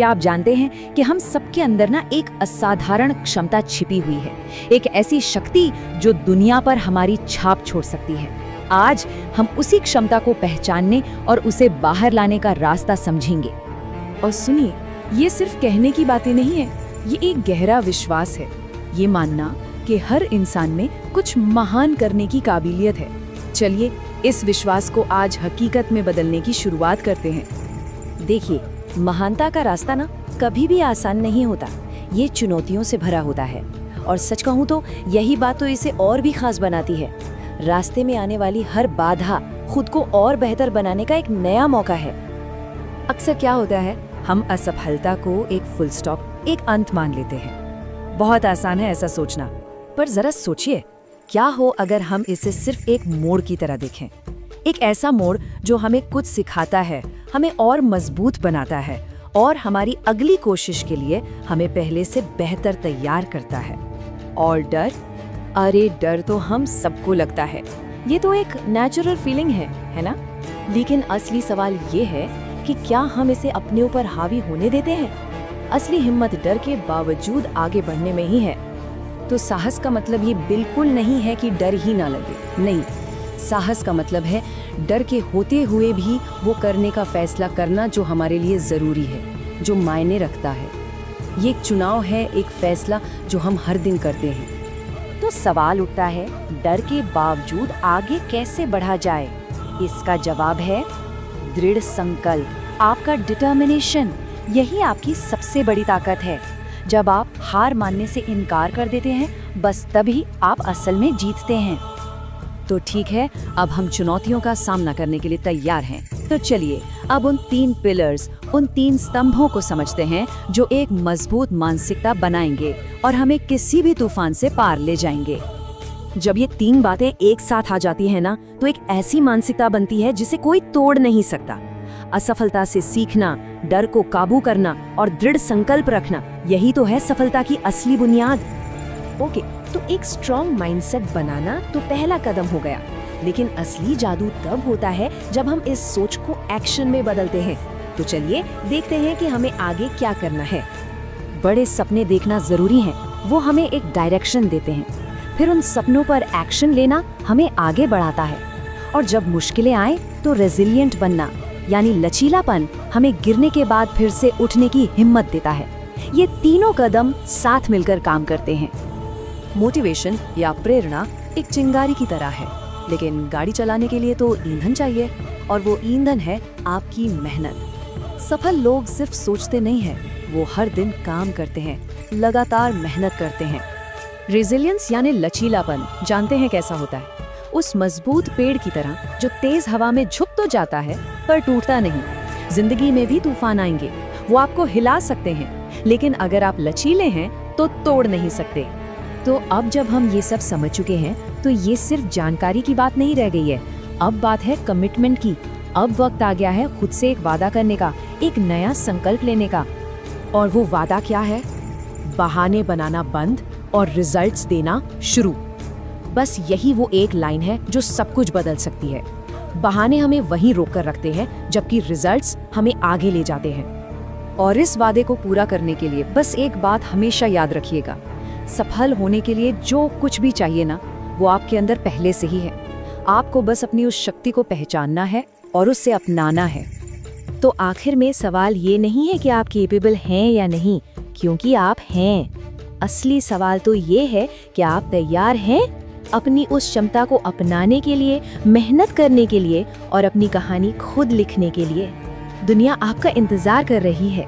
क्या आप जानते हैं कि हम सबके अंदर ना एक असाधारण क्षमता छिपी हुई है, एक ऐसी शक्ति जो दुनिया पर हमारी छाप छोड़ सकती है। आज हम उसी क्षमता को पहचानने और उसे बाहर लाने का रास्ता समझेंगे। और सुनिए, ये सिर्फ कहने की बातें नहीं है, ये एक गहरा विश्वास है। ये मानना कि हर इंसान में कुछ महान करने की काबिलियत है। चलिए इस विश्वास को आज हकीकत में बदलने की शुरुआत करते हैं। देखिए, महानता का रास्ता ना कभी भी आसान नहीं होता, ये चुनौतियों से भरा होता है। और सच कहूँ तो यही बात तो इसे और भी खास बनाती है। रास्ते में आने वाली हर बाधा खुद को और बेहतर बनाने का एक नया मौका है। अक्सर क्या होता है, हम असफलता को एक फुल स्टॉप, एक अंत मान लेते हैं। बहुत आसान है ऐसा सोचना, पर जरा सोचिए, क्या हो अगर हम इसे सिर्फ एक मोड़ की तरह देखें। एक ऐसा मोड़ जो हमें कुछ सिखाता है, हमें और मजबूत बनाता है और हमारी अगली कोशिश के लिए हमें पहले से बेहतर तैयार करता है। और डर, अरे डर तो हम सबको लगता है, ये तो एक नेचुरल फीलिंग है ना? लेकिन असली सवाल ये है कि क्या हम इसे अपने ऊपर हावी होने देते हैं? असली हिम्मत डर के बावजूद आगे बढ़ने में ही है। तो साहस का मतलब ये बिल्कुल नहीं है कि डर ही ना लगे, नहीं। साहस का मतलब है डर के होते हुए भी वो करने का फैसला करना जो हमारे लिए ज़रूरी है, जो मायने रखता है। ये एक चुनाव है, एक फैसला जो हम हर दिन करते हैं। तो सवाल उठता है, डर के बावजूद आगे कैसे बढ़ा जाए? इसका जवाब है दृढ़ संकल्प, आपका डिटर्मिनेशन। यही आपकी सबसे बड़ी ताकत है। जब आप हार मानने से इनकार कर देते हैं, बस तभी आप असल में जीतते हैं। तो ठीक है, अब हम चुनौतियों का सामना करने के लिए तैयार हैं। तो चलिए अब उन 3 पिलर्स, उन 3 स्तंभों को समझते हैं जो एक मजबूत मानसिकता बनाएंगे और हमें किसी भी तूफान से पार ले जाएंगे। जब ये 3 बातें एक साथ आ जाती है ना, तो एक ऐसी मानसिकता बनती है जिसे कोई तोड़ नहीं सकता। असफलता से सीखना, डर को काबू करना और दृढ़ संकल्प रखना, यही तो है सफलता की असली बुनियाद। ओके, तो एक स्ट्रॉन्ग माइंडसेट बनाना तो पहला कदम हो गया, लेकिन असली जादू तब होता है जब हम इस सोच को एक्शन में बदलते हैं। तो चलिए देखते हैं कि हमें आगे क्या करना है। बड़े सपने देखना जरूरी है, वो हमें एक डायरेक्शन देते हैं। फिर उन सपनों पर एक्शन लेना हमें आगे बढ़ाता है। और जब मुश्किलें आए तो रेजिलिएंट बनना, यानी लचीलापन, हमें गिरने के बाद फिर से उठने की हिम्मत देता है। ये तीनों कदम साथ मिलकर काम करते हैं। मोटिवेशन या प्रेरणा एक चिंगारी की तरह है, लेकिन गाड़ी चलाने के लिए तो ईंधन चाहिए, और वो ईंधन है आपकी मेहनत। सफल लोग सिर्फ सोचते नहीं हैं, वो हर दिन काम करते हैं, लगातार मेहनत करते हैं। रेजिलियंस यानी लचीलापन जानते हैं कैसा होता है? उस मजबूत पेड़ की तरह जो तेज हवा में झुक तो जाता है पर टूटता नहीं। जिंदगी में भी तूफान आएंगे, वो आपको हिला सकते हैं, लेकिन अगर आप लचीले हैं तो तोड़ नहीं सकते। तो अब जब हम ये सब समझ चुके हैं, तो ये सिर्फ जानकारी की बात नहीं रह गई है, अब बात है कमिटमेंट की। अब वक्त आ गया है खुद से एक वादा करने का, एक नया संकल्प लेने का। और वो वादा क्या है? बहाने बनाना बंद और रिजल्ट्स देना शुरू। बस यही वो एक लाइन है जो सब कुछ बदल सकती है। बहाने हमें वहीं रोक कर रखते हैं, जबकि रिजल्ट्स हमें आगे ले जाते हैं। और इस वादे को पूरा करने के लिए बस एक बात हमेशा याद रखिएगा, सफल होने के लिए जो कुछ भी चाहिए ना, वो आपके अंदर पहले से ही है। आपको बस अपनी उस शक्ति को पहचानना है और उससे अपनाना है। तो आखिर में सवाल ये नहीं है कि आप कैपेबल हैं या नहीं, क्योंकि आप हैं। असली सवाल तो ये है कि आप तैयार हैं अपनी उस क्षमता को अपनाने के लिए, मेहनत करने के लिए और अपनी कहानी खुद लिखने के लिए। दुनिया आपका इंतजार कर रही है।